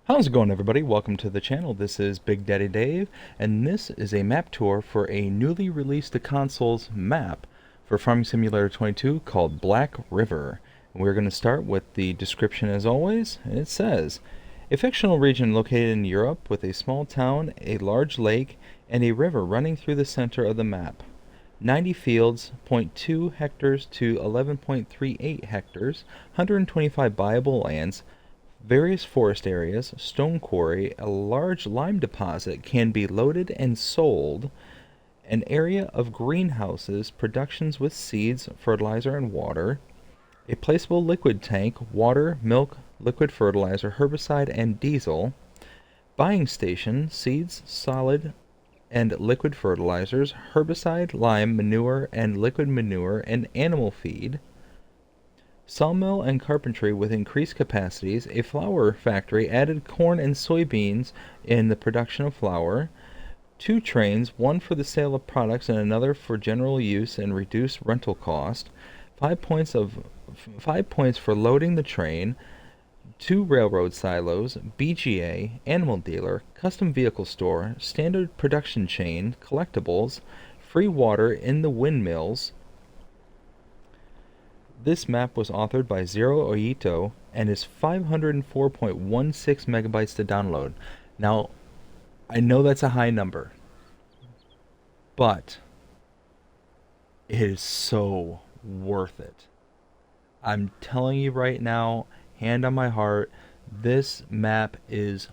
How's it going, everybody? Welcome to the channel. This is Big Daddy Dave, and this is a map tour for a newly released to consoles map for Farming Simulator 22 called Black River. And we're going to start with the description as always, and it says, a fictional region located in Europe with a small town, a large lake, and a river running through the center of the map. 90 fields, zero point 0.2 hectares to 11.38 hectares, 125 buyable lands, various forest areas, stone quarry, a large lime deposit can be loaded and sold, an area of greenhouses, productions with seeds, fertilizer, and water, a placeable liquid tank, water, milk, liquid fertilizer, herbicide, and diesel, buying station, seeds, solid and liquid fertilizers, herbicide, lime, manure, and liquid manure, and animal feed, sawmill and carpentry with increased capacities, a flour factory added corn and soybeans in the production of flour, 2 trains, one for the sale of products and another for general use and reduced rental cost, 5 points for loading the train, 2 railroad silos, BGA, animal dealer, custom vehicle store, standard production chain, collectibles, free water in the windmills. This map was authored by Zero Oito and is 504.16 megabytes to download. Now, I know that's a high number, but it is so worth it. I'm telling you right now, hand on my heart, this map is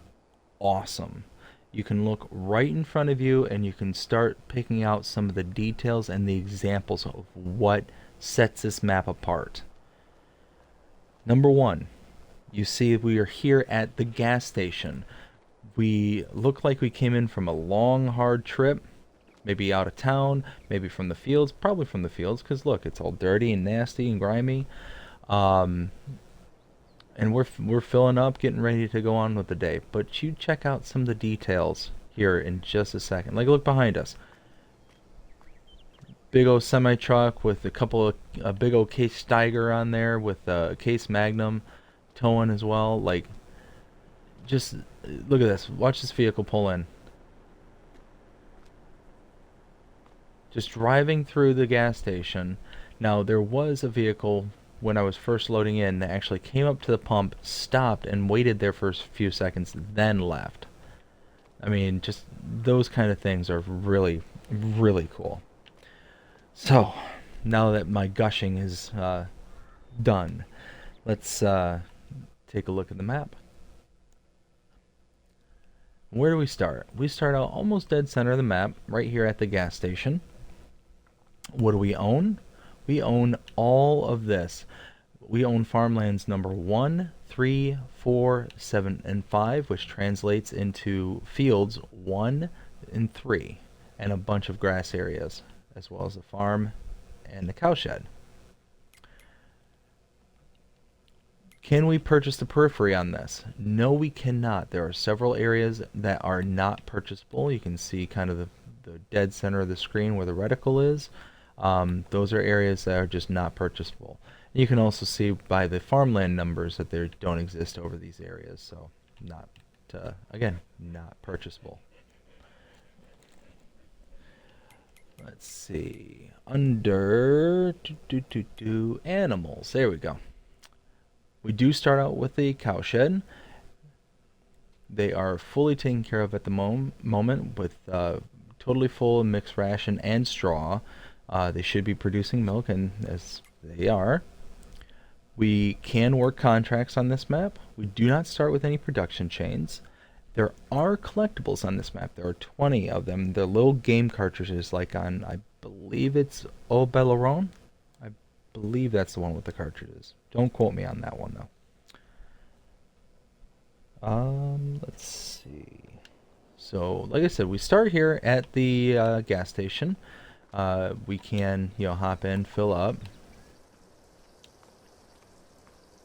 awesome. You can look right in front of you and you can start picking out some of the details and the examples of what sets this map apart. Number one, you see we are here at the gas station. We look like we came in from a long, hard trip, maybe out of town, maybe from the fields, probably from the fields, because look, it's all dirty and nasty and grimy. And we're filling up, getting ready to go on with the day. But you check out some of the details here in just a second. Like, look behind us. Big old semi truck with a big old Case Steiger on there with a Case Magnum towing as well. Like, just look at this. Watch this vehicle pull in. Just driving through the gas station. Now, there was a vehicle when I was first loading in that actually came up to the pump, stopped, and waited there for a few seconds, then left. I mean, just those kind of things are really, really cool. So, now that my gushing is done, let's take a look at the map. Where do we start? We start out almost dead center of the map, right here at the gas station. What do we own? We own all of this. We own farmlands number 1, 3, 4, 7, and 5, which translates into fields 1 and 3, and a bunch of grass areas, as well as the farm and the cowshed. Can we purchase the periphery on this? No, we cannot. There are several areas that are not purchasable. You can see kind of the dead center of the screen where the reticle is. Those are areas that are just not purchasable. You can also see by the farmland numbers that they don't exist over these areas, so again, not purchasable. Let's see, under animals, there we go. We do start out with the cowshed. They are fully taken care of at the moment with totally full mixed ration and straw. They should be producing milk, and as they are. We can work contracts on this map. We do not start with any production chains. There are collectibles on this map. There are 20 of them. They're little game cartridges, like on, I believe it's O Belleron. I believe that's the one with the cartridges. Don't quote me on that one, though. Let's see. So, like I said, we start here at the gas station. We can, hop in, fill up.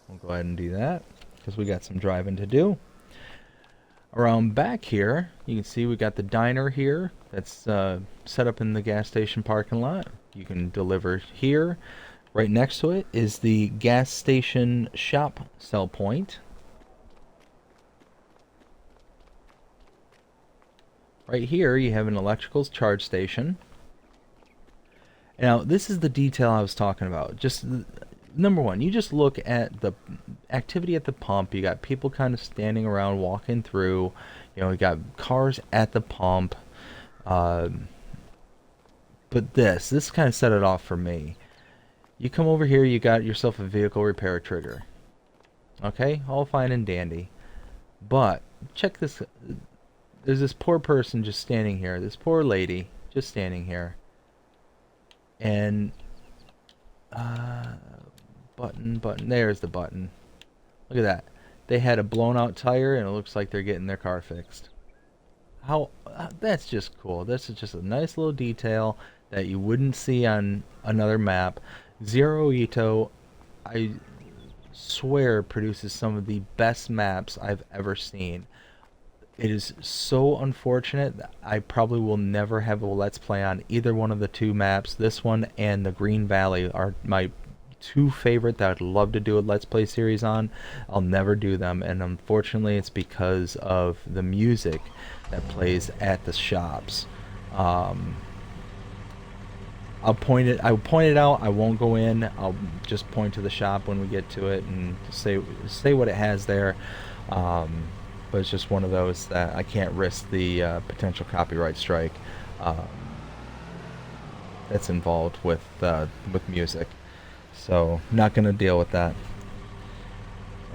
We'll go ahead and do that because we got some driving to do. Around back here, you can see we got the diner here that's set up in the gas station parking lot. You can deliver here. Right next to it is the gas station shop sell point. Right here, you have an electrical charge station. Now, this is the detail I was talking about. Just number one, you just look at the activity at the pump. You got people kind of standing around, walking through. You know, you got cars at the pump. Uh, but this kind of set it off for me. You come over here, you got yourself a vehicle repair trigger. Okay, all fine and dandy. But check this. There's this poor person just standing here. This poor lady just standing here. And button. There's the button. Look at that. They had a blown out tire, and it looks like they're getting their car fixed. How? That's just cool. This is just a nice little detail that you wouldn't see on another map. Zero Ito, I swear, produces some of the best maps I've ever seen. It is so unfortunate that I probably will never have a Let's Play on either one of the two maps. This one and the Green Valley are my two favorite that I'd love to do a Let's Play series on. I'll never do them, and unfortunately it's because of the music that plays at the shops. I'll point it out. I won't go in. I'll just point to the shop when we get to it and say what it has there. But it's just one of those that I can't risk the potential copyright strike that's involved with music. So not gonna deal with that.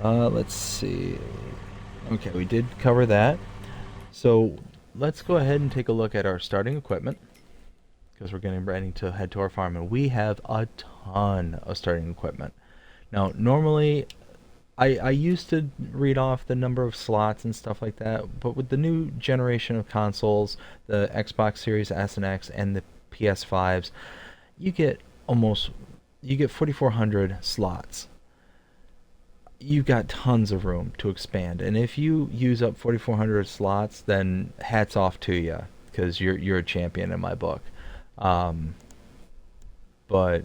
Let's see. Okay, we did cover that. So let's go ahead and take a look at our starting equipment, because we're getting ready to head to our farm, and we have a ton of starting equipment. Now, normally, I used to read off the number of slots and stuff like that, but with the new generation of consoles, the Xbox Series S and X and the PS5s, you get 4,400 slots. You've got tons of room to expand, and if you use up 4,400 slots, then hats off to you, because you're a champion in my book. But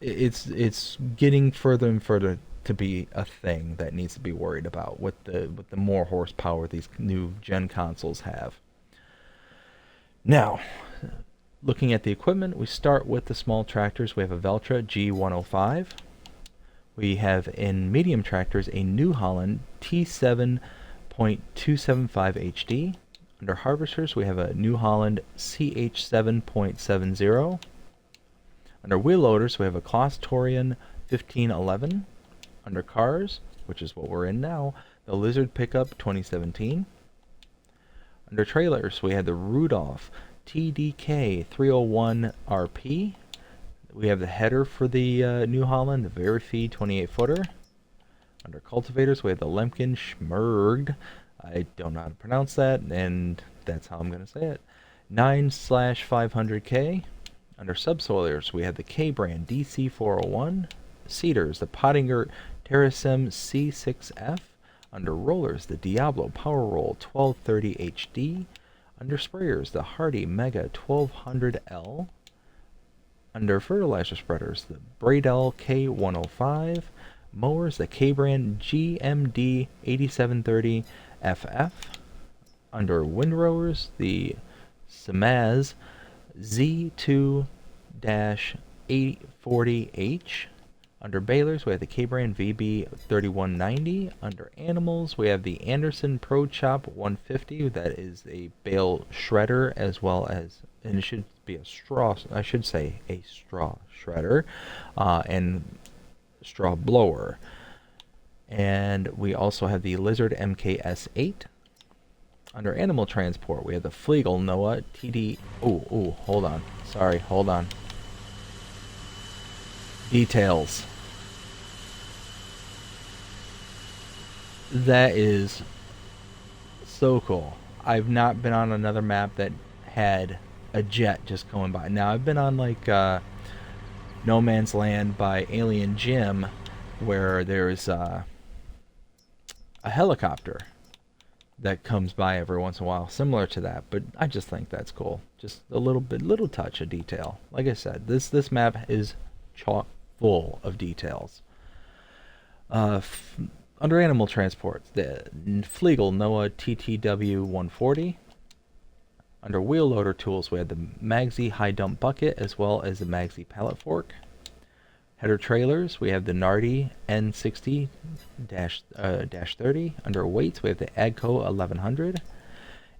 it's getting further and further to be a thing that needs to be worried about with the more horsepower these new gen consoles have. Now, looking at the equipment, we start with the small tractors. We have a Valtra G105. We have in medium tractors a New Holland T7.275 HD. Under harvesters, we have a New Holland CH7.70. Under wheel loaders, we have a Kloss Torian 1511. Under cars, which is what we're in now, the Lizard Pickup 2017. Under trailers, we have the Rudolph TDK 301 RP. We have the header for the New Holland, the Verifee 28-footer. Under cultivators, we have the Lemken Schmergd. I don't know how to pronounce that, and that's how I'm going to say it. 9/500K. Under subsoilers, we have the K-brand DC401. Seeders, the Pottinger Terrasem C6F. Under rollers, the Diablo Power Roll 1230 HD. Under sprayers, the Hardy Mega 1200L. Under fertilizer spreaders, the Bradell K105. Mowers, the K-brand GMD 8730 FF. Under windrowers, the Samaz Z2-840H. Under balers, we have the K-brand VB3190. Under animals, we have the Anderson Pro Chop 150. That is a bale shredder, as well as, and it should be a straw, I should say a straw shredder, and straw blower. And we also have the Lizard MKS8. Under animal transport, we have the Flegel Noah TD. Oh, hold on. Sorry, hold on. Details. That is so cool. I've not been on another map that had a jet just going by. Now, I've been on like No Man's Land by Alien Jim, where there's a helicopter that comes by every once in a while, similar to that. But I just think that's cool. Just a little touch of detail. Like I said, this map is chock full of details. Under animal transport, the Flegel Noah TTW 140. Under wheel loader tools, we have the Magsy high dump bucket as well as the Magsy pallet fork. Header trailers, we have the Nardi N60-30. Under weights, we have the Agco 1100.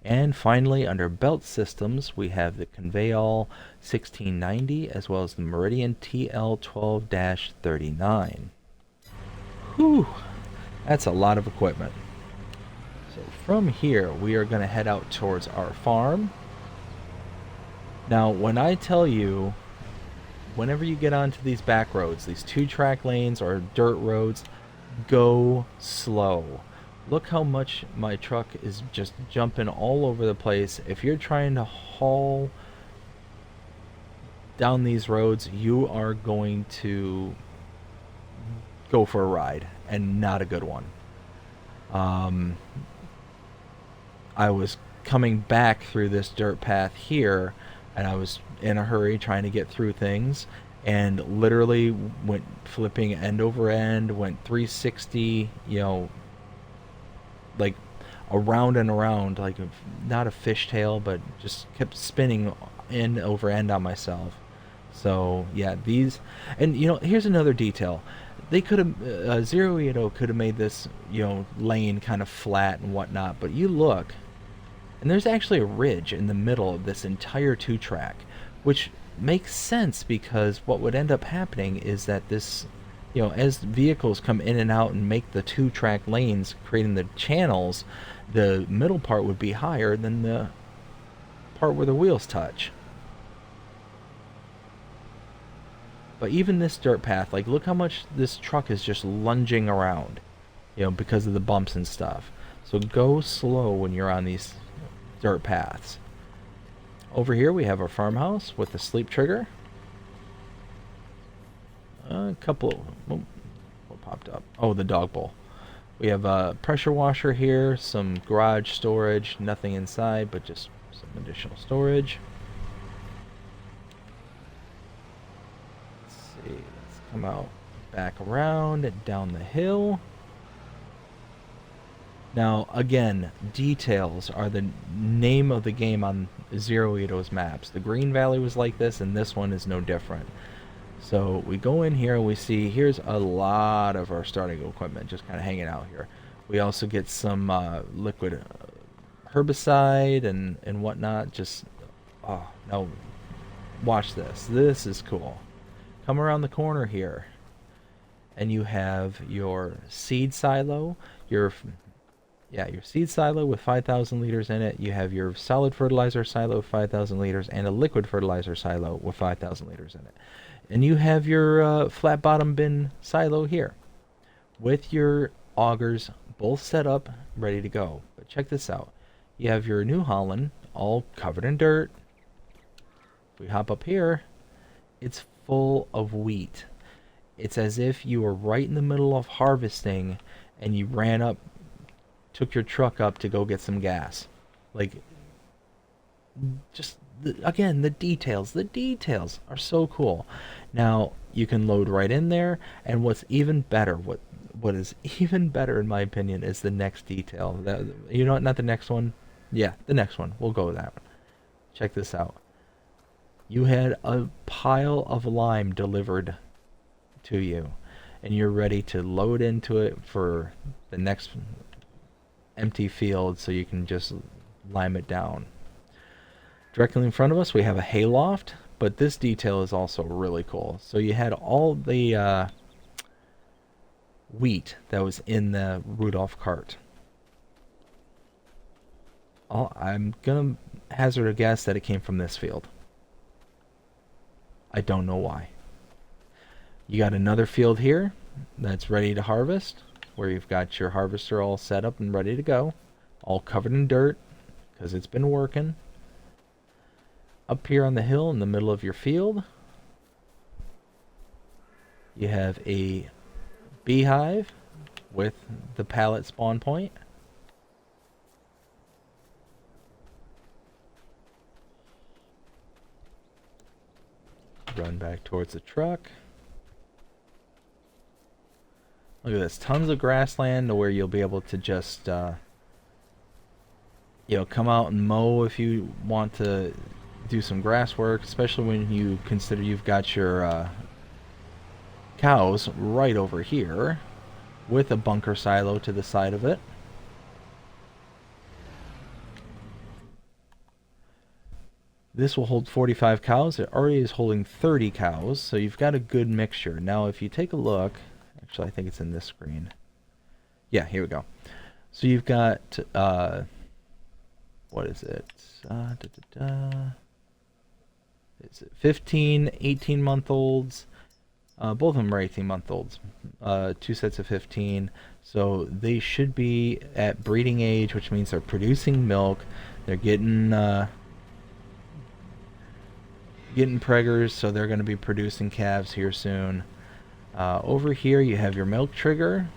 And finally, under belt systems, we have the Conveyall 1690 as well as the Meridian TL12-39. Whew, that's a lot of equipment. So from here, we are going to head out towards our farm. Now, when I tell you, whenever you get onto these back roads, these 2-track lanes or dirt roads, go slow. Look how much my truck is just jumping all over the place. If you're trying to haul down these roads, you are going to go for a ride, and not a good one. I was coming back through this dirt path here, and I was in a hurry trying to get through things, and literally went flipping end over end, went 360, like around and around, like not a fishtail, but just kept spinning end over end on myself. So yeah, these, and here's another detail. They could have, Zero Edo could have made this, lane kind of flat and whatnot, but you look, and there's actually a ridge in the middle of this entire 2-track, which makes sense because what would end up happening is that this, as vehicles come in and out and make the 2-track lanes, creating the channels, the middle part would be higher than the part where the wheels touch. But even this dirt path, like, look how much this truck is just lunging around, because of the bumps and stuff. So go slow when you're on these dirt paths. Over here we have our farmhouse with the sleep trigger. A couple, what popped up? Oh, the dog bowl. We have a pressure washer here, some garage storage, nothing inside, but just some additional storage. Let's see, let's come out back around and down the hill. Now, again, details are the name of the game on Zero Edo's maps. The Green Valley was like this, and this one is no different. So we go in here and we see here's a lot of our starting equipment just kind of hanging out here. We also get some liquid herbicide and whatnot. Just, oh, no, watch this. This is cool. Come around the corner here, and you have your seed silo, your seed silo with 5,000 liters in it. You have your solid fertilizer silo with 5,000 liters and a liquid fertilizer silo with 5,000 liters in it. And you have your flat bottom bin silo here with your augers both set up, ready to go. But check this out. You have your New Holland all covered in dirt. If we hop up here, it's full of wheat. It's as if you were right in the middle of harvesting and you ran up, took your truck up to go get some gas. Like, just, again, the details are so cool. Now, you can load right in there, and what's even better, what is even better in my opinion, is the next detail. Not the next one? Yeah, the next one. We'll go with that one. Check this out. You had a pile of lime delivered to you, and you're ready to load into it for the next empty field so you can just lime it down. Directly in front of us we have a hayloft, but this detail is also really cool. So you had all the wheat that was in the Rudolph cart. I'm gonna hazard a guess that it came from this field. I don't know why. You got another field here that's ready to harvest, where you've got your harvester all set up and ready to go, all covered in dirt because it's been working. Up here on the hill in the middle of your field, you have a beehive with the pallet spawn point. Run back towards the truck. Look at this, tons of grassland to where you'll be able to just come out and mow if you want to do some grass work, especially when you consider you've got your cows right over here with a bunker silo to the side of it. This will hold 45 cows. It already is holding 30 cows, so you've got a good mixture. Now, if you take a look, actually, I think it's in this screen. Yeah, here we go. So you've got, what is it? Is it 15, 18-month-olds? Both of them are 18-month-olds. Two sets of 15. So they should be at breeding age, which means they're producing milk. They're getting preggers, so they're going to be producing calves here soon. Over here you have your milk trigger,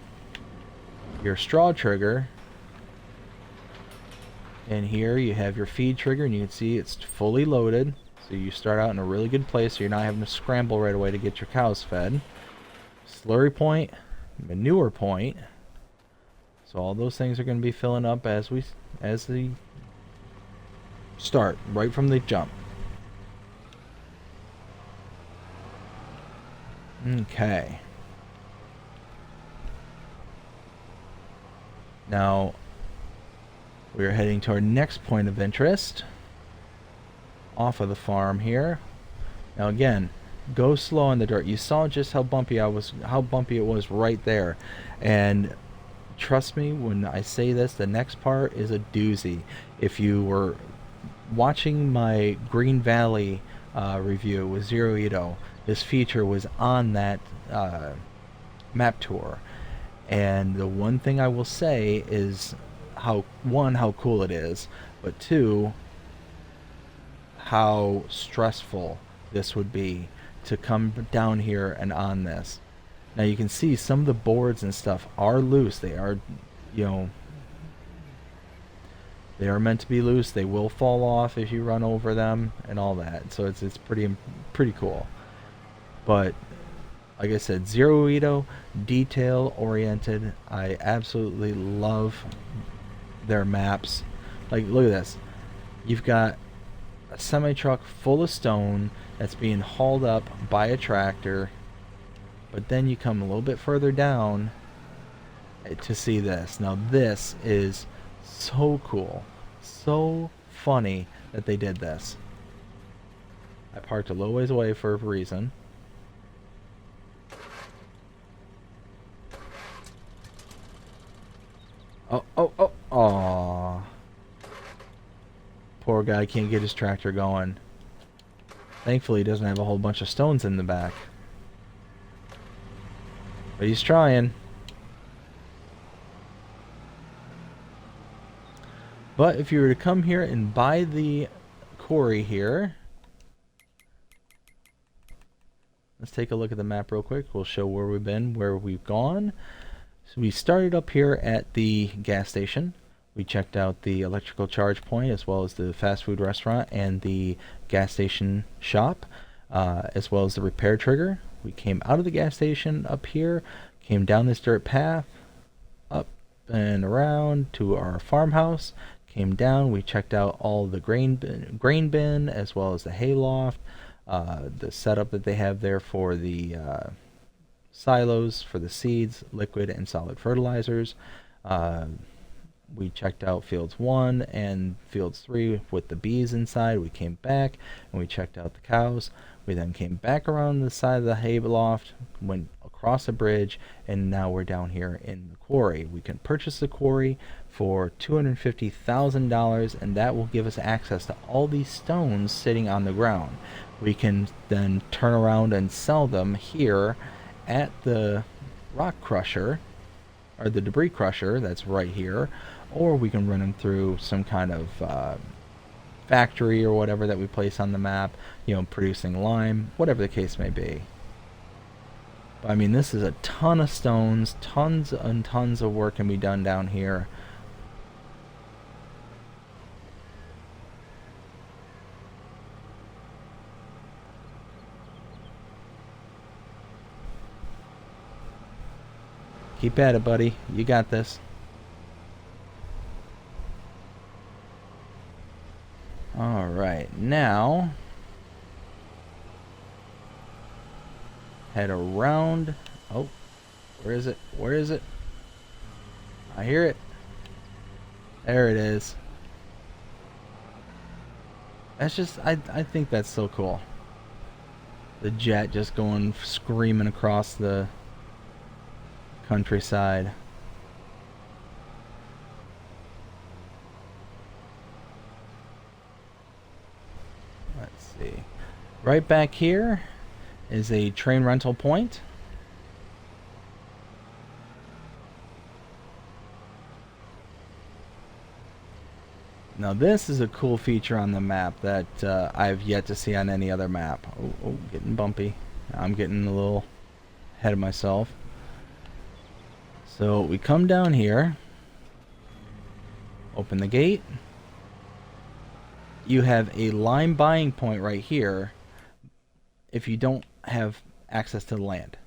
your straw trigger, and here you have your feed trigger, and you can see it's fully loaded. So you start out in a really good place, so you're not having to scramble right away to get your cows fed. Slurry point, manure point. So all those things are going to be filling up as they start, right from the jump. Okay. Now, we are heading to our next point of interest. Off of the farm here. Now again, go slow on the dirt. You saw just how bumpy it was right there. And trust me when I say this, the next part is a doozy. If you were watching my Green Valley review with Zero Ito, this feature was on that map tour, and the one thing I will say is how cool it is, but two, how stressful this would be to come down here and on this. Now you can see some of the boards and stuff are loose. They are, they are meant to be loose. They will fall off if you run over them and all that. So it's pretty cool. But like I said, Zero Ito, detail oriented. I absolutely love their maps. Like, look at this. You've got a semi-truck full of stone that's being hauled up by a tractor, but then you come a little bit further down to see this. Now this is so cool, so funny that they did this. I parked a little ways away for a reason. Oh. Poor guy can't get his tractor going. Thankfully, he doesn't have a whole bunch of stones in the back. But he's trying. But if you were to come here and buy the quarry here, let's take a look at the map real quick. We'll show where we've been, where we've gone. So we started up here at the gas station. We checked out the electrical charge point, as well as the fast food restaurant and the gas station shop, as well as the repair trigger. We came out of the gas station up here, came down this dirt path, up and around to our farmhouse, came down. We checked out all the grain bin, as well as the hay loft, the setup that they have there for the silos for the seeds, liquid and solid fertilizers. We checked out fields 1 and fields 3 with the bees inside. We came back and we checked out the cows. We then came back around the side of the hay loft, went across a bridge, and now we're down here in the quarry. We can purchase the quarry for $250,000, and that will give us access to all these stones sitting on the ground. We can then turn around and sell them here at the rock crusher, or the debris crusher that's right here, or we can run them through some kind of factory or whatever that we place on the map, producing lime, whatever the case may be. But I mean, this is a ton of stones, tons and tons of work can be done down here. Keep at it, buddy. You got this. Alright, now head around. Oh, where is it? Where is it? I hear it. There it is. That's just, I think that's so cool. The jet just going screaming across the countryside. Let's see. Right back here is a train rental point. Now this is a cool feature on the map that I've yet to see on any other map. Oh, getting bumpy. I'm getting a little ahead of myself. So we come down here, open the gate. You have a lime buying point right here if you don't have access to the land.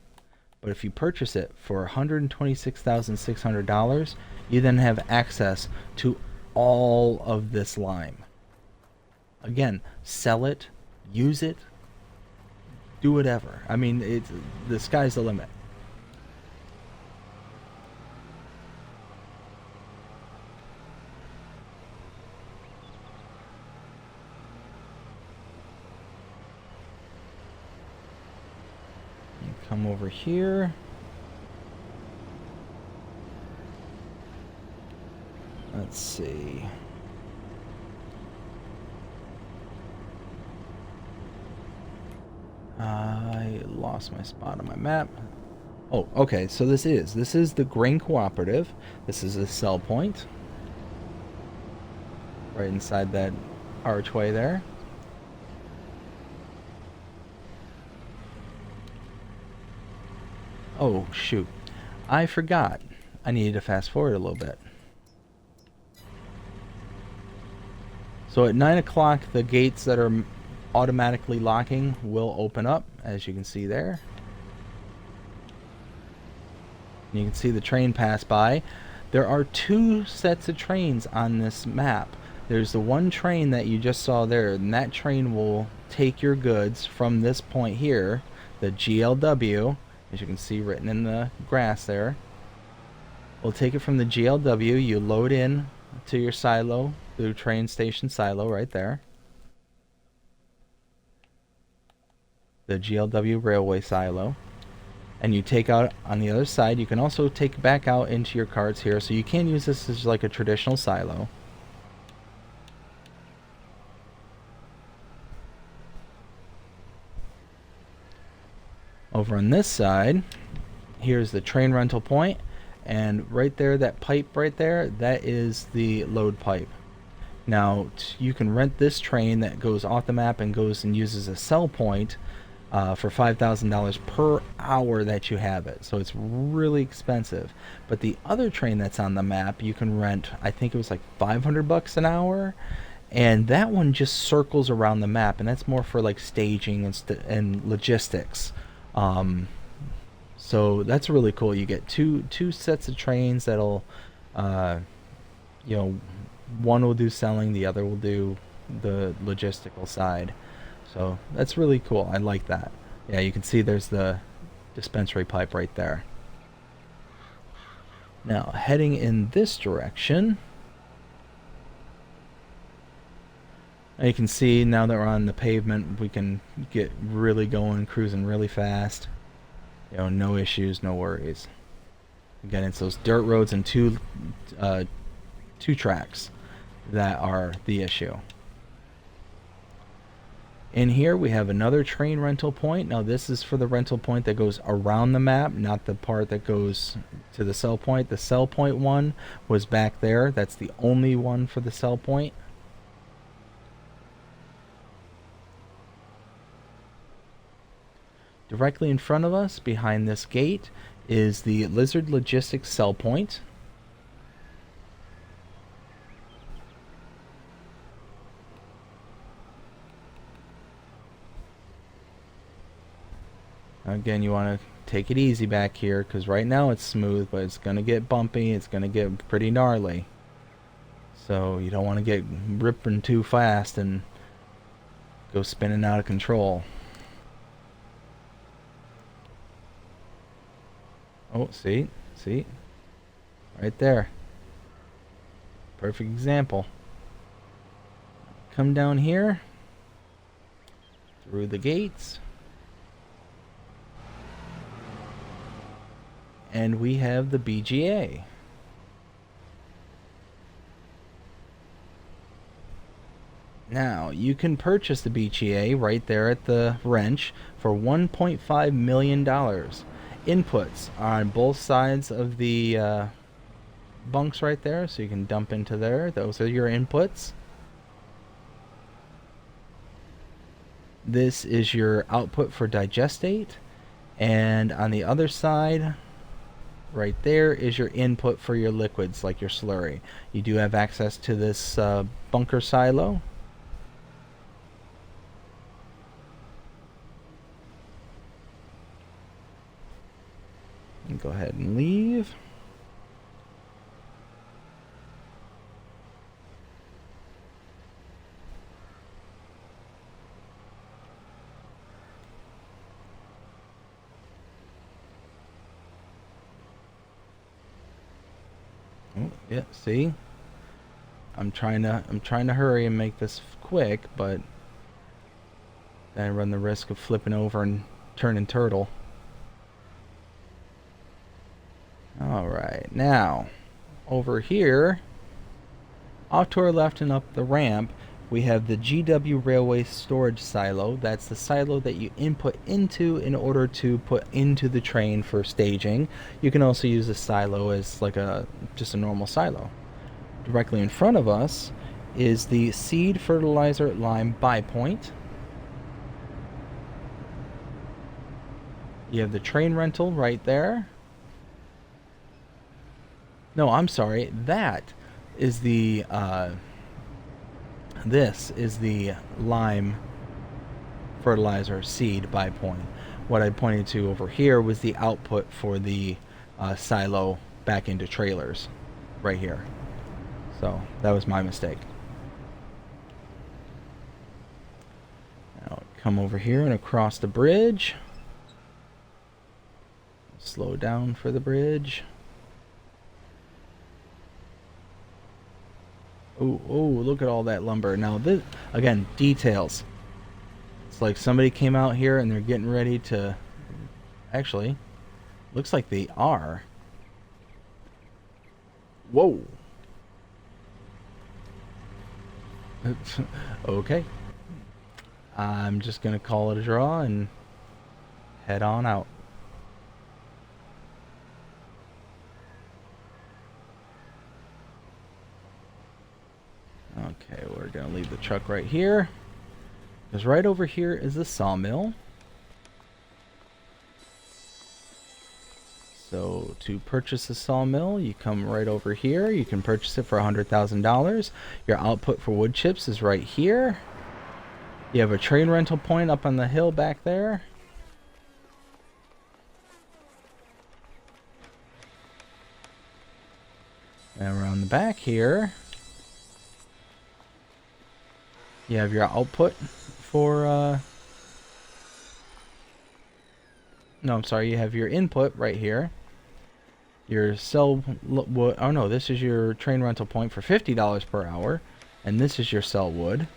But if you purchase it for $126,600, you then have access to all of this lime. Again, sell it, use it, do whatever. I mean, the sky's the limit. You come over here. Let's see. I lost my spot on my map. Oh, okay, so this is the grain cooperative. This is a sell point. Right inside that archway there. Oh, shoot. I forgot. I needed to fast forward a little bit. So at 9 o'clock, the gates that are automatically locking will open up, as you can see there. You can see the train pass by. There are two sets of trains on this map. There's the one train that you just saw there, and that train will take your goods from this point here, the GLW, as you can see written in the grass there. We'll take it from the GLW, you load in to your silo, the train station silo right there. The GLW railway silo. And you take out on the other side. You can also take back out into your carts here, so you can use this as like a traditional silo. Over on this side, here's the train rental point, and right there, that pipe right there, that is the load pipe. Now you can rent this train that goes off the map and goes and uses a sell point for $5,000 per hour that you have it. So it's really expensive. But the other train that's on the map, you can rent, I think it was like $500 an hour. And that one just circles around the map, and that's more for like staging and logistics. So that's really cool. You get two sets of trains that'll, you know, one will do selling, the other will do the logistical side. So that's really cool. I like that. Yeah, you can see there's the dispensary pipe right there. Now, heading in this direction, you can see now that we're on the pavement, we can get really going, cruising really fast. You know, no issues, no worries. Again, it's those dirt roads and two tracks that are the issue. In here we have another train rental point. Now this is for the rental point that goes around the map, not the part that goes to the sell point. The sell point one was back there. That's the only one for the sell point. Directly in front of us, behind this gate, is the Lizard Logistics sell point. Again, you want to take it easy back here, because right now it's smooth, but it's going to get bumpy, it's going to get pretty gnarly. So you don't want to get ripping too fast and go spinning out of control. Oh, see? See? Right there. Perfect example. Come down here. Through the gates. And we have the BGA. Now, you can purchase the BGA right there at the wrench for $1.5 million. Inputs on both sides of the bunks right there, so you can dump into there. Those are your inputs. This is your output for digestate, and on the other side right there is your input for your liquids, like your slurry. You do have access to this bunker silo. And go ahead and leave. Oh, yeah, see? I'm trying to hurry and make this quick, but then I run the risk of flipping over and turning turtle. Alright, now over here, off to our left and up the ramp, we have the GW Railway Storage Silo. That's the silo that you input into in order to put into the train for staging. You can also use a silo as like just a normal silo. Directly in front of us is the seed fertilizer lime buy point. You have the train rental right there. No, I'm sorry. That is the this is the lime fertilizer seed buy point. What I pointed to over here was the output for the silo back into trailers right here. So that was my mistake. Now come over here and across the bridge. Slow down for the bridge. Oh, look at all that lumber. Now this, again, details. It's like somebody came out here and they're getting ready to, actually, looks like they are. Whoa. Okay. I'm just gonna call it a draw and head on out. Okay, we're gonna leave the truck right here, because right over here is the sawmill. So to purchase a sawmill, you come right over here. You can purchase it for $100,000. Your output for wood chips is right here. You have a train rental point up on the hill back there. And around the back here, you have your output for, no, I'm sorry, you have your input right here. Your cell wood, oh no, this is your train rental point for $50 per hour. And this is your cell wood.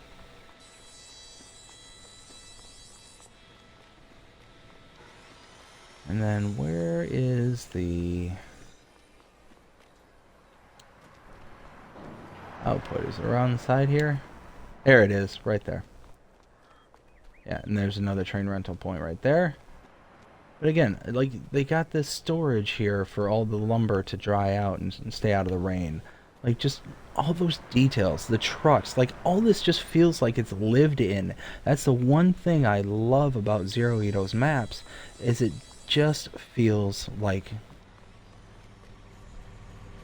And then where is the output? Is it around the side here? There it is, right there. Yeah, and there's another train rental point right there. But again, like, they got this storage here for all the lumber to dry out and stay out of the rain. Like, just all those details, the trucks, like, all this just feels like it's lived in. That's the one thing I love about Zero Ito's maps, is it just feels like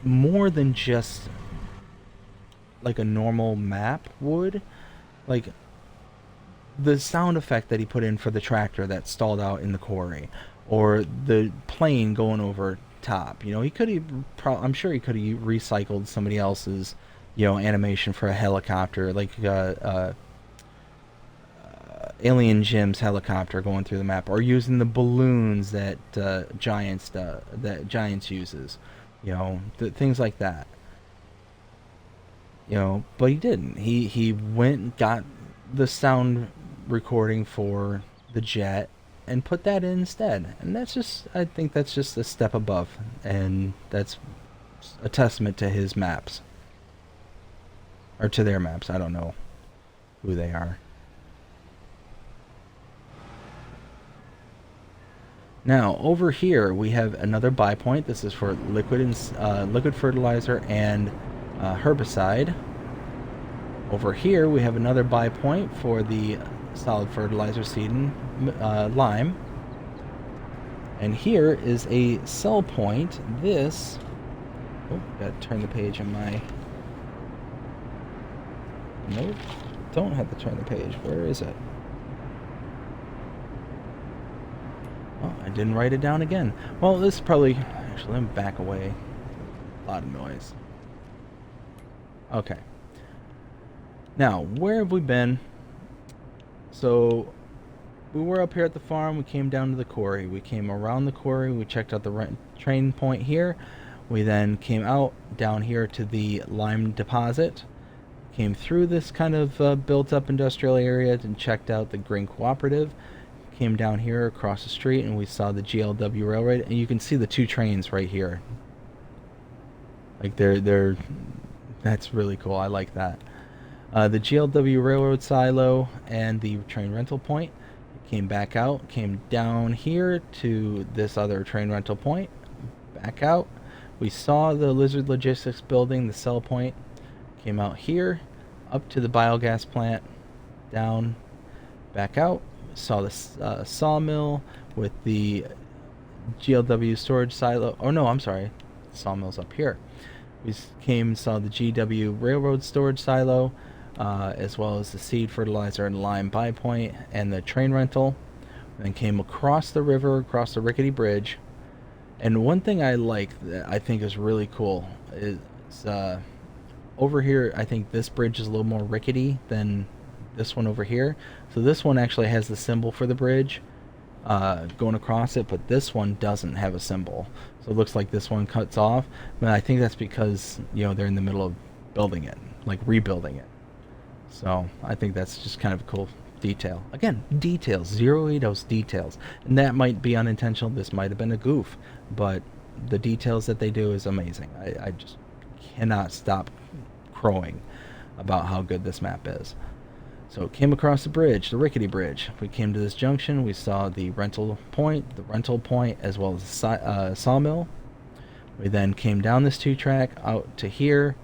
more than just like a normal map would. Like, the sound effect that he put in for the tractor that stalled out in the quarry, or the plane going over top, you know, he could have, I'm sure he could have recycled somebody else's, you know, animation for a helicopter, like Alien Jim's helicopter going through the map, or using the balloons that Giants uses, things like that. But he didn't. He went and got the sound recording for the jet and put that in instead. And I think that's just a step above, and that's a testament to his maps, or to their maps. I don't know who they are. Now over here we have another buy point. This is for liquid fertilizer and herbicide. Over here we have another buy point for the solid fertilizer, seed, and lime. And here is a sell point. This... Oh, gotta turn the page on my... Nope, don't have to turn the page. Where is it? Oh, I didn't write it down again. Well, this is probably... Actually, let me back away. A lot of noise. Okay. Now, where have we been? So, we were up here at the farm. We came down to the quarry. We came around the quarry. We checked out the train point here. We then came out down here to the lime deposit. Came through this kind of built-up industrial area and checked out the grain cooperative. Came down here across the street and we saw the GLW railroad. And you can see the two trains right here. Like that's really cool. I like that. The GLW railroad silo and the train rental point. Came back out, came down here to this other train rental point, back out. We saw the Lizard Logistics building, the sell point. Came out here, up to the biogas plant, down, back out. Saw the sawmill with the GLW storage silo. Oh no, I'm sorry, sawmill's up here. We saw the GW railroad storage silo, as well as the seed, fertilizer, and lime buy point, and the train rental. And then came across the river, across the rickety bridge. And one thing I like that I think is really cool is over here, I think this bridge is a little more rickety than this one over here. So this one actually has the symbol for the bridge going across it, but this one doesn't have a symbol. So it looks like this one cuts off. But I think that's because, they're in the middle of building it, like rebuilding it. So I think that's just kind of a cool detail. Again, details, 080's details. And that might be unintentional. This might have been a goof, but the details that they do is amazing. I just cannot stop crowing about how good this map is. So it came across the bridge, the rickety bridge. We came to this junction. We saw the rental point, as well as the sawmill. We then came down this 2-track out to here.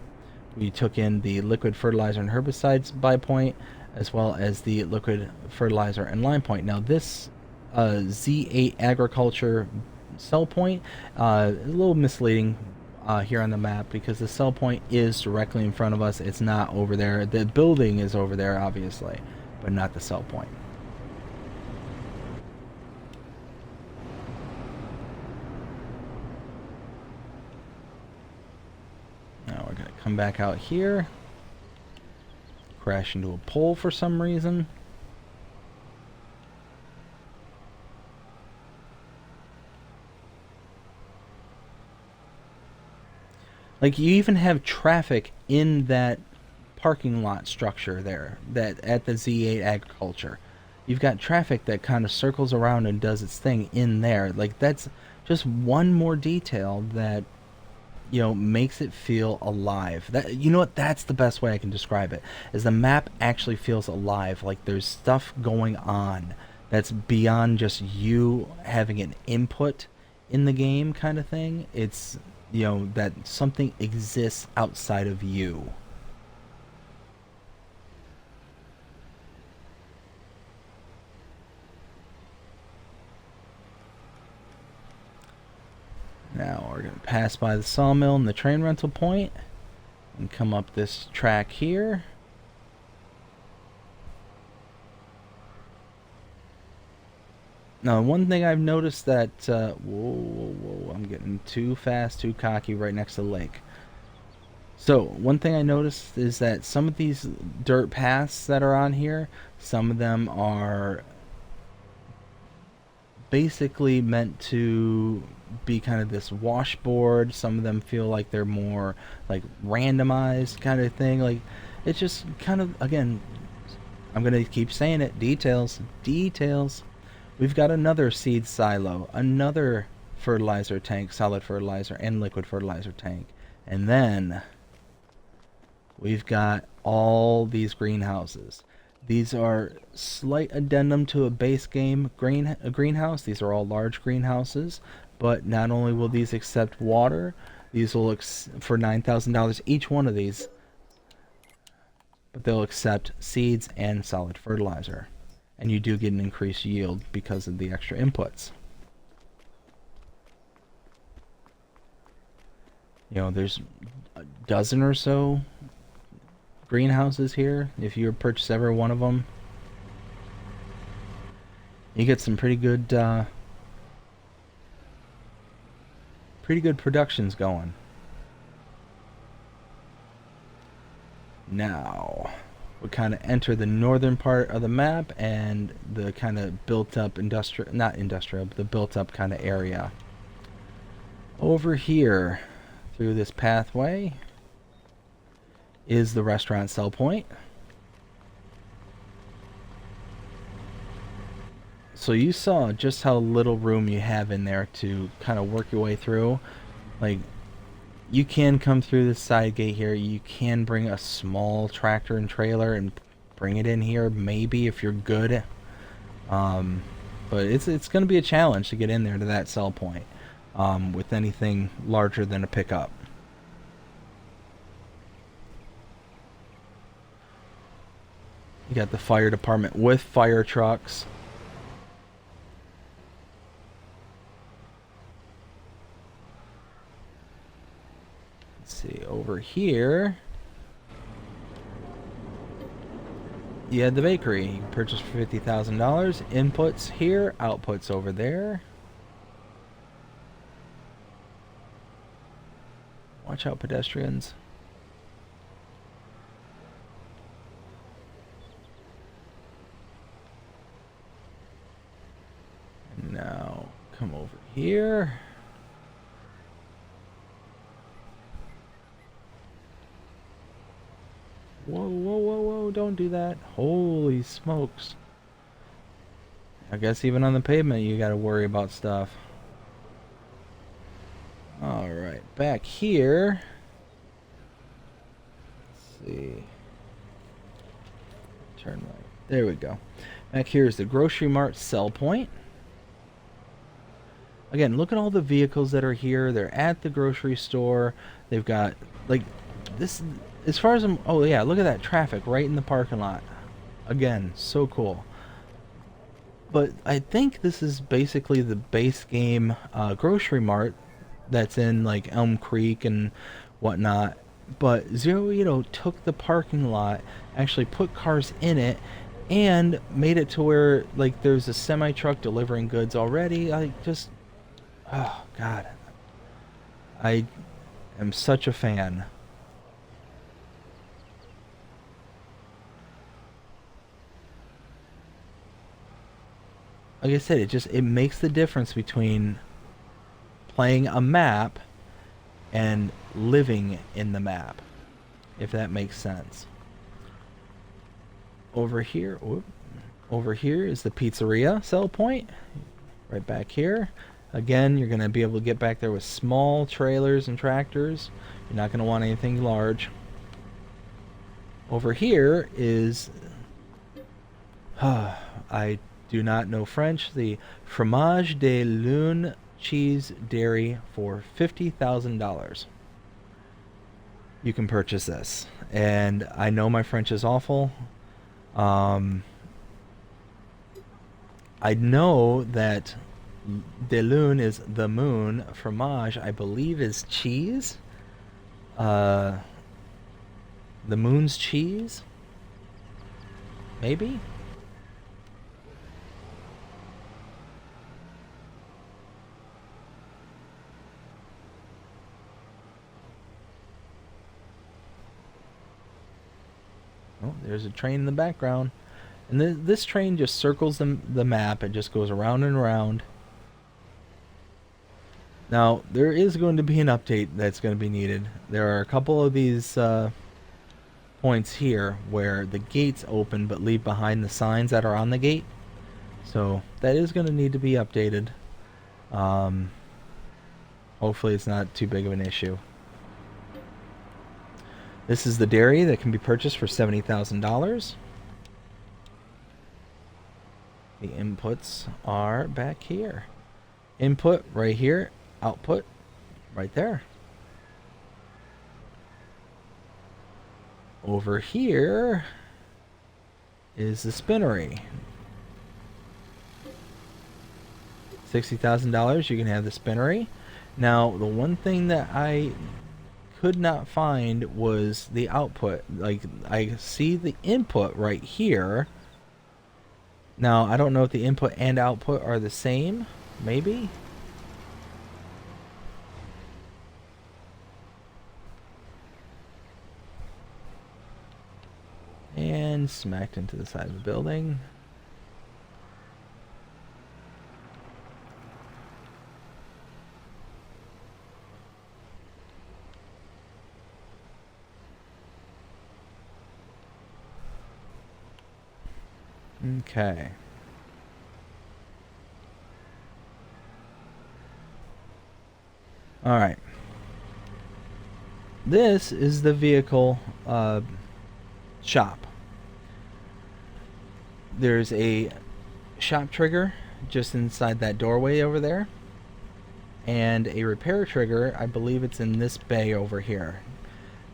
We took in the liquid fertilizer and herbicides buy point, as well as the liquid fertilizer and lime point. Now this Z8 agriculture sell point is a little misleading here on the map, because the sell point is directly in front of us. It's not over there. The building is over there, obviously, but not the sell point. Now we're going to come back out here. Crash into a pole for some reason. Like, you even have traffic in that parking lot structure there, that at the Z8 agriculture. You've got traffic that kind of circles around and does its thing in there. Like, that's just one more detail that, makes it feel alive. That, that's the best way I can describe it, is the map actually feels alive. Like, there's stuff going on that's beyond just you having an input in the game kind of thing. It's, that something exists outside of you. Now we're going to pass by the sawmill and the train rental point and come up this track here. Now, one thing I've noticed that, whoa, I'm getting too fast, too cocky right next to the lake. So one thing I noticed is that some of these dirt paths that are on here, some of them are basically meant to be kind of this washboard. Some of them feel like they're more like randomized kind of thing. Like it's just kind of, again, I'm gonna keep saying it, details, details. We've got another seed silo, another fertilizer tank, solid fertilizer and liquid fertilizer tank, and then we've got all these greenhouses. These are slight addendum to a base game greenhouse. These are all large greenhouses, but not only will these accept water, these will for $9,000 each one of these, but they'll accept seeds and solid fertilizer. And you do get an increased yield because of the extra inputs. You know, there's a dozen or so greenhouses here. If you purchase every one of them, you get some pretty good productions going. Now we kind of enter the northern part of the map and the kind of built up industrial, not industrial, but the built up kind of area. Over here through this pathway is the restaurant sell point. So you saw just how little room you have in there to kind of work your way through. Like, you can come through this side gate here. You can bring a small tractor and trailer and bring it in here, maybe, if you're good. But it's going to be a challenge to get in there to that sell point with anything larger than a pickup. You got the fire department with fire trucks. Let's see, over here you had the bakery. You can purchase for $50,000. Inputs here, outputs over there. Watch out, pedestrians. Now, come over here. Whoa, whoa, whoa, whoa, don't do that. Holy smokes. I guess even on the pavement you gotta worry about stuff. Alright, back here. Let's see. Turn right. There we go. Back here is the Grocery Mart sell point. Again, look at all the vehicles that are here. They're at the grocery store. They've got, like, this, as far as I'm, oh yeah, look at that traffic right in the parking lot. Again, so cool. But I think this is basically the base game Grocery Mart that's in, like, Elm Creek and whatnot. But Zero Edo took the parking lot, actually put cars in it, and made it to where, like, there's a semi-truck delivering goods already. Oh, God. I am such a fan. Like I said, it makes the difference between playing a map and living in the map, if that makes sense. Over here is the pizzeria sell point. Right back here. Again, you're going to be able to get back there with small trailers and tractors. You're not going to want anything large. Over here is, I do not know French, the Fromage de Lune cheese dairy for $50,000. You can purchase this. And I know my French is awful. I know that de lune is the moon. Fromage, I believe, is cheese. The moon's cheese? Maybe? Oh, there's a train in the background. And this train just circles the map. It just goes around and around. Now, there is going to be an update that's going to be needed. There are a couple of these points here where the gates open but leave behind the signs that are on the gate. So that is going to need to be updated. Hopefully it's not too big of an issue. This is the dairy that can be purchased for $70,000. The inputs are back here. Input right here, output right there. Over here is the spinnery. $60,000, you can have the spinnery. Now, the one thing that I could not find was the output. Like, I see the input right here. Now, I don't know if the input and output are the same. Maybe? And smacked into the side of the building. Okay. All right. This is the vehicle shop. There's a shop trigger just inside that doorway over there, and a repair trigger. I believe it's in this bay over here.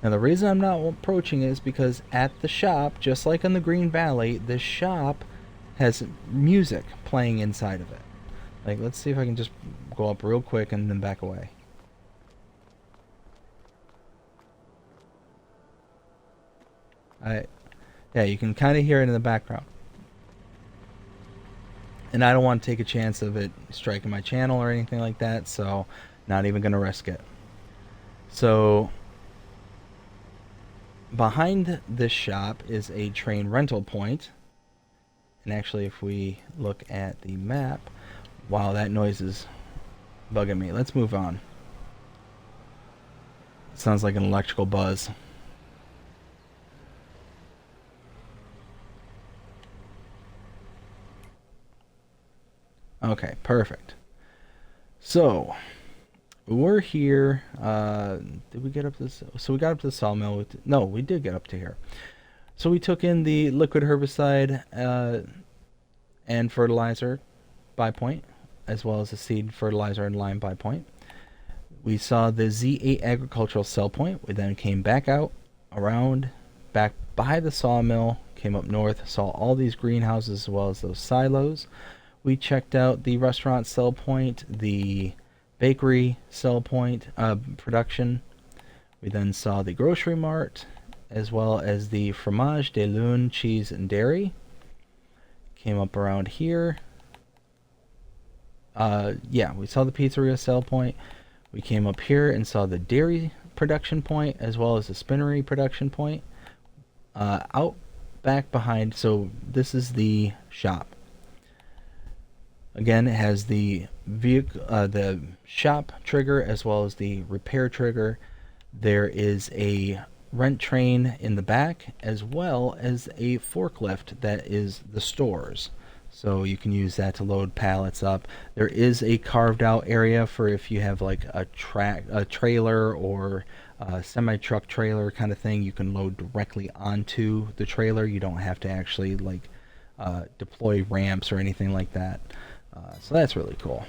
Now, the reason I'm not approaching it is because at the shop, just like in the Green Valley, the shop has music playing inside of it. Like, let's see if I can just go up real quick and then back away. Yeah, you can kind of hear it in the background. And I don't want to take a chance of it striking my channel or anything like that, so not even going to risk it. So behind this shop is a train rental point. And actually, if we look at the map, wow, that noise is bugging me. Let's move on. It sounds like an electrical buzz. Okay, perfect. So we're here. Did we get up this? So we got up to the sawmill. No, we did get up to here. So we took in the liquid herbicide and fertilizer buy point, as well as the seed fertilizer and lime buy point. We saw the Z8 agricultural sell point. We then came back out, around, back by the sawmill, came up north, saw all these greenhouses as well as those silos. We checked out the restaurant sell point, the bakery sell point production. We then saw the grocery mart, as well as the fromage de lune cheese and dairy. Came up around here. Yeah, we saw the pizzeria sell point. We came up here and saw the dairy production point, as well as the spinnery production point. Out back behind, so this is the shop. Again, it has the vehicle, the shop trigger as well as the repair trigger. There is a rent train in the back, as well as a forklift that is the stores. So you can use that to load pallets up. There is a carved out area for if you have like a trailer or a semi-truck trailer kind of thing. You can load directly onto the trailer. You don't have to actually like deploy ramps or anything like that. So that's really cool.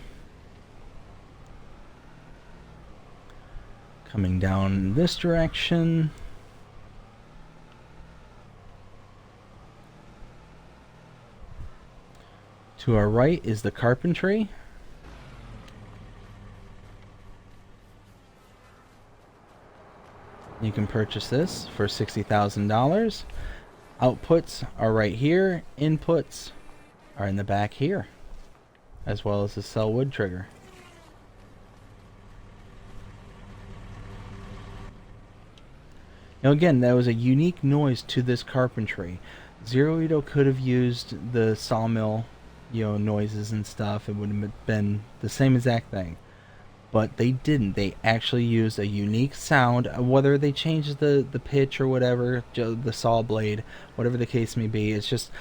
Coming down this direction. To our right is the carpentry. You can purchase this for $60,000. Outputs are right here. Inputs are in the back here, as well as the sell wood trigger. Now again, that was a unique noise to this carpentry. Zero Ito could have used the sawmill, noises and stuff. It would have been the same exact thing. But they didn't. They actually used a unique sound. Whether they changed the pitch or whatever, the saw blade, whatever the case may be, it's just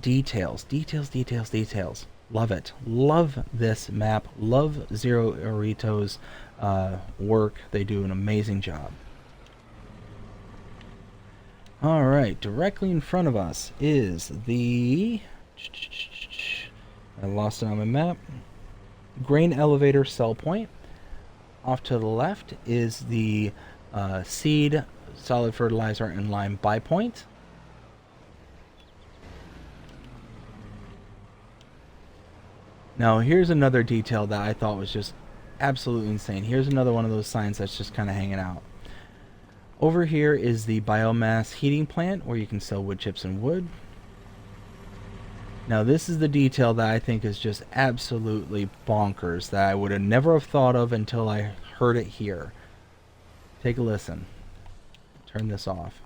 details, details, details, details. Love it. Love this map. Love Zero Orito's work. They do an amazing job. Alright, directly in front of us is the... I lost it on my map. Grain elevator sell point. Off to the left is the seed, solid fertilizer, and lime buy point. Now here's another detail that I thought was just absolutely insane. Here's another one of those signs that's just kind of hanging out. Over here is the biomass heating plant where you can sell wood chips and wood. Now this is the detail that I think is just absolutely bonkers that I would have never have thought of until I heard it here. Take a listen. Turn this off.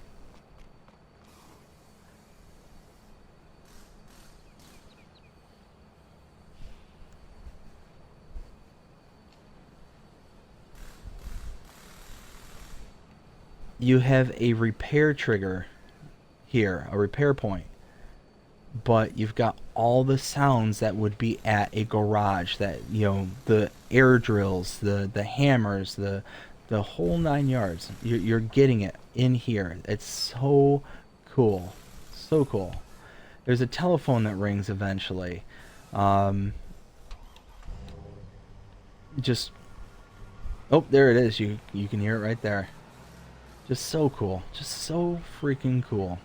You have a repair trigger here, a repair point. But you've got all the sounds that would be at a garage, that, the air drills, the hammers, the whole 9 yards. You're getting it in here. It's so cool. So cool. There's a telephone that rings eventually. Just... Oh, there it is. You can hear it right there. Just so cool. Just so freaking cool.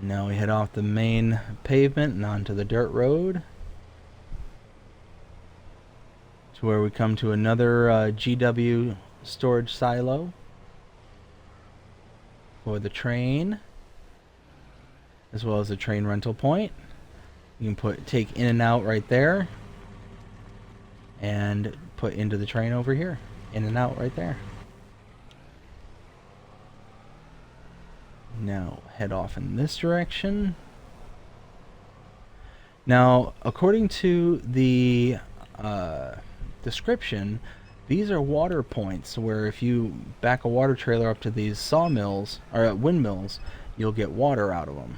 Now we head off the main pavement and onto the dirt road, to where we come to another GW storage silo for the train, as well as a train rental point. You can take in and out right there, and put into the train over here. In and out right there. Now head off in this direction. Now, according to the description, these are water points where if you back a water trailer up to these sawmills or windmills, you'll get water out of them.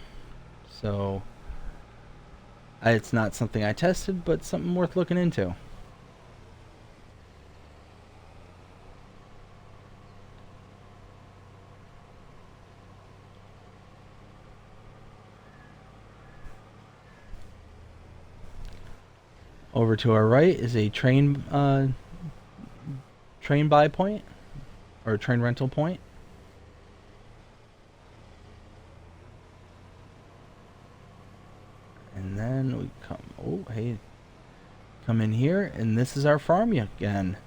So it's not something I tested, but something worth looking into. Over to our right is a train buy point, or a train rental point. And then we come in here, and this is our farm again,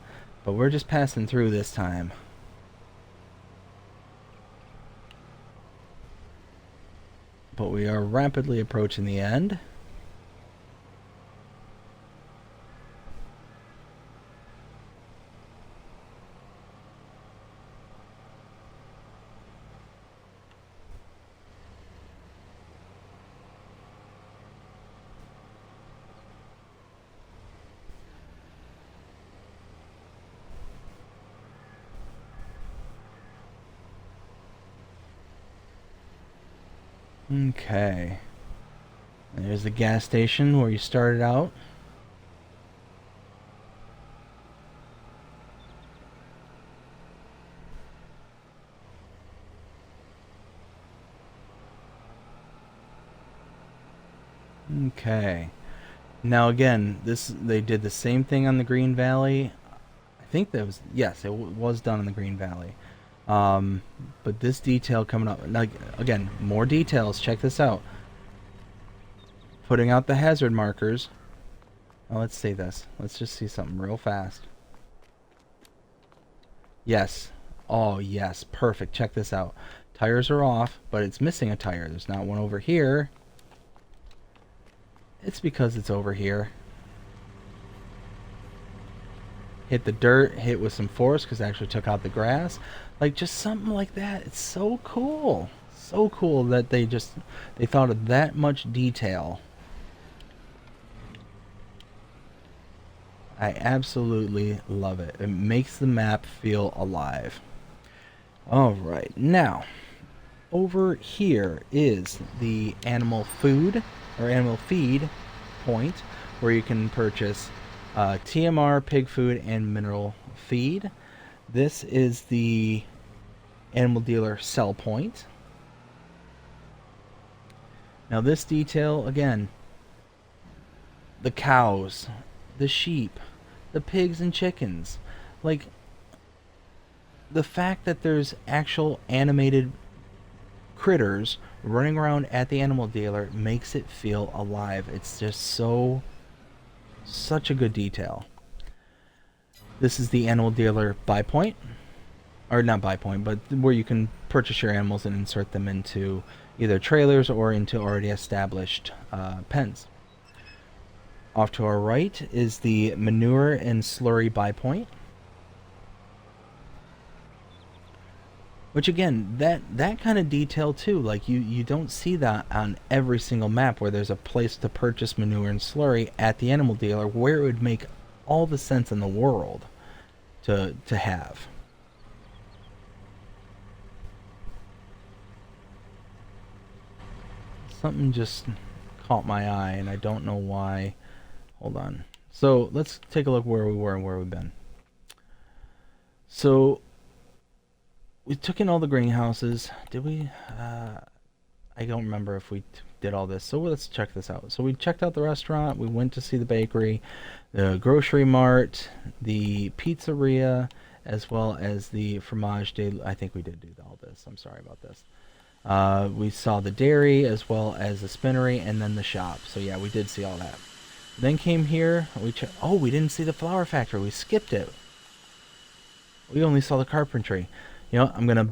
but we're just passing through this time. But we are rapidly approaching the end. Okay. There's the gas station where you started out. Okay. Now again, they did the same thing on the Green Valley. I think that was, yes, it was done in the Green Valley. But this detail coming up, now, again, more details. Check this out. Putting out the hazard markers. Now let's see this. Let's just see something real fast. Yes. Oh, yes. Perfect. Check this out. Tires are off, but it's missing a tire. There's not one over here. It's because it's over here. hit the dirt, hit with some force because it actually took out the grass. Like just something like that. It's so cool. So cool that they thought of that much detail. I absolutely love it. It makes the map feel alive. Alright, now over here is the animal food or animal feed point where you can purchase TMR, pig food, and mineral feed. This is the animal dealer sell point. Now this detail, again, the cows, the sheep, the pigs and chickens, like the fact that there's actual animated critters running around at the animal dealer makes it feel alive. It's just such a good detail. This is the animal dealer buy point, or not buy point, but where you can purchase your animals and insert them into either trailers or into already established pens. Off to our right is the manure and slurry buy point. Which again, that kind of detail too, like you don't see that on every single map where there's a place to purchase manure and slurry at the animal dealer where it would make all the sense in the world to have. Something just caught my eye and I don't know why. Hold on. So let's take a look where we were and where we've been. So we took in all the greenhouses. Did we? I don't remember if we did all this. So let's check this out. So we checked out the restaurant. We went to see the bakery, the grocery mart, the pizzeria, as well as the fromage de... I think we did do all this. I'm sorry about this. We saw the dairy as well as the spinnery and then the shop. So yeah, we did see all that. Then came here. Oh, we didn't see the flour factory. We skipped it. We only saw the carpentry. You know, I'm gonna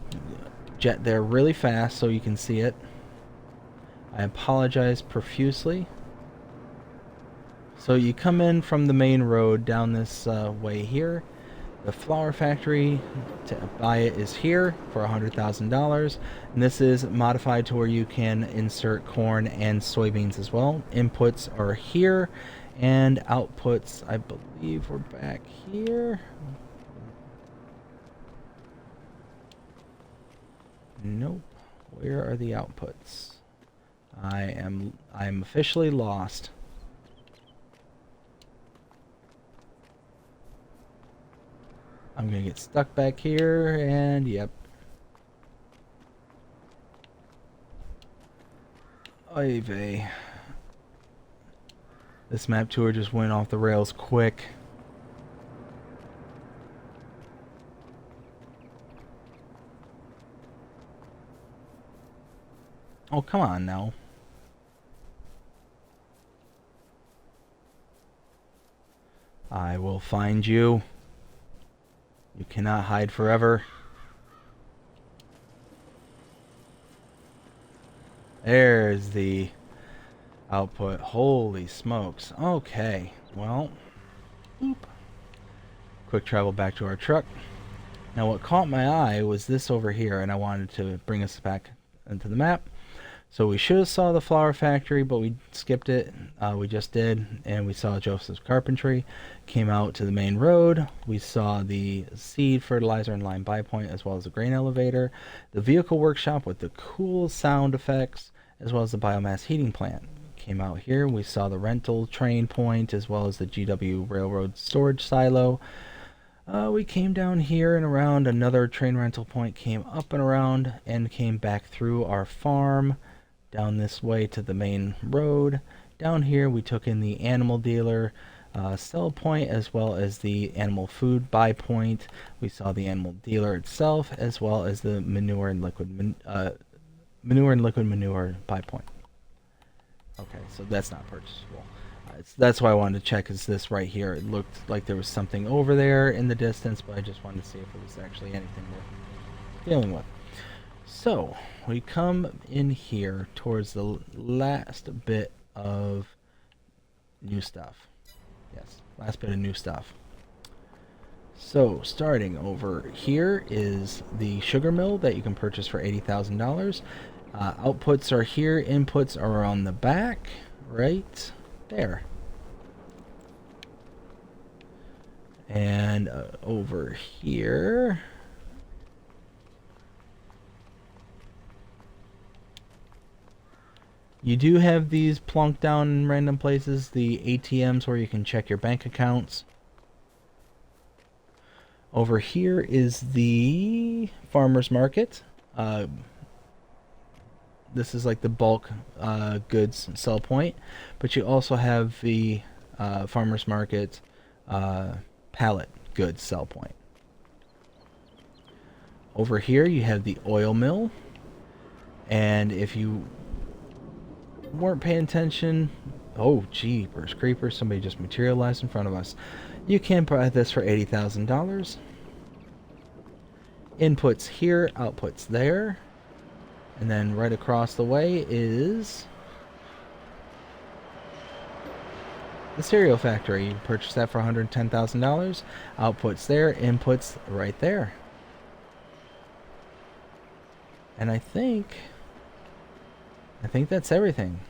jet there really fast so you can see it. I apologize profusely. So you come in from the main road down this way here. The flour factory to buy it is here for $100,000, and this is modified to where you can insert corn and soybeans as well. Inputs are here, and outputs, I believe, we're back here. Nope. Where are the outputs? I'm officially lost. I'm gonna get stuck back here, and yep. Oy vey. This map tour just went off the rails quick. Oh, come on now. I will find you. You cannot hide forever. There's the output. Holy smokes. Okay, well, boop. Quick travel back to our truck. Now what caught my eye was this over here, and I wanted to bring us back into the map. So we should have saw the flour factory, but we skipped it. We just did, and we saw Joseph's Carpentry. Came out to the main road. We saw the seed, fertilizer, and lime buy point, as well as the grain elevator. The vehicle workshop with the cool sound effects, as well as the biomass heating plant. Came out here. We saw the rental train point, as well as the GW Railroad storage silo. We came down here and around another train rental point, came up and around, and came back through our farm. Down this way to the main road. Down here we took in the animal dealer sell point, as well as the animal food buy point. We saw the animal dealer itself, as well as the manure and liquid manure buy point. Okay, so that's not purchasable. That's why I wanted to check, is this right here. It looked like there was something over there in the distance, but I just wanted to see if it was actually anything worth dealing with. So we come in here towards the last bit of new stuff. Yes, last bit of new stuff. So, starting over here is the sugar mill that you can purchase for $80,000. Outputs are here, inputs are on the back, right there. And over here, you do have these plunked down in random places, the ATMs where you can check your bank accounts. Over here is the farmer's market. This is like the bulk goods sell point, but you also have the farmer's market pallet goods sell point. Over here you have the oil mill, and if you weren't paying attention, oh jeepers creepers, somebody just materialized in front of us. You can buy this for $80,000. Inputs here, outputs there. And then right across the way is the cereal factory. You can purchase that for $110,000. Outputs there, inputs right there. And I think that's everything.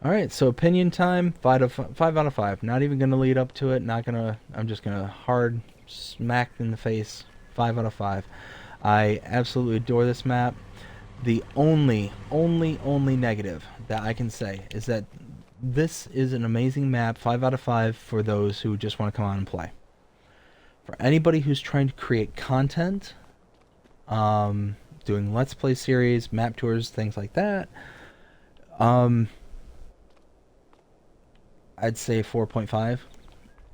Alright, so opinion time, 5 out of 5. Not even going to lead up to it. I'm just going to hard smack in the face. 5 out of 5. I absolutely adore this map. The only negative that I can say is that this is an amazing map. 5 out of 5 for those who just want to come on and play. For anybody who's trying to create content, doing Let's Play series, map tours, things like that, I'd say 4.5.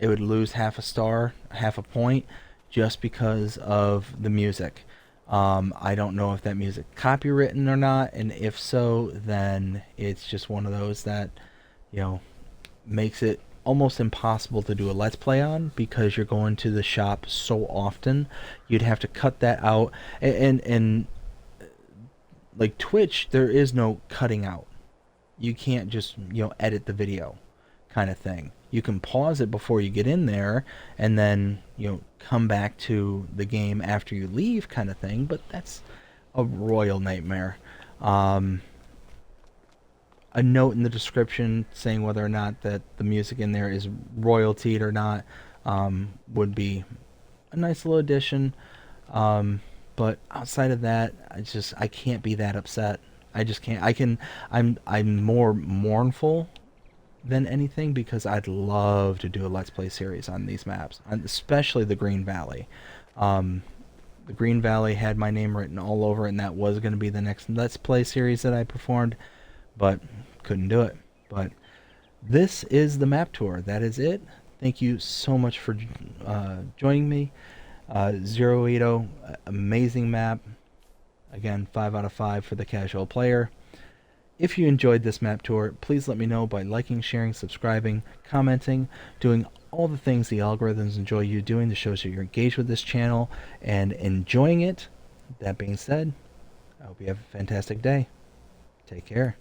It would lose half a star, half a point, just because of the music. I don't know if that music copywritten or not, and if so, then it's just one of those that, makes it almost impossible to do a Let's Play on, because you're going to the shop so often. You'd have to cut that out, and like Twitch, there is no cutting out. You can't just, edit the video kind of thing. You can pause it before you get in there and then, come back to the game after you leave kind of thing, but that's a royal nightmare. A note in the description saying whether or not that the music in there is royaltied or not would be a nice little addition. But outside of that, I can't be that upset. I just can't. I'm more mournful than anything, because I'd love to do a Let's Play series on these maps, especially the Green Valley. The Green Valley had my name written all over it, and that was going to be the next Let's Play series that I performed, but couldn't do it. But this is the map tour. That is it. Thank you so much for joining me. Zero Edo, amazing map. Again, 5 out of 5 for the casual player. If you enjoyed this map tour, please let me know by liking, sharing, subscribing, commenting, doing all the things the algorithms enjoy you doing to show that you're engaged with this channel and enjoying it. That being said, I hope you have a fantastic day. Take care.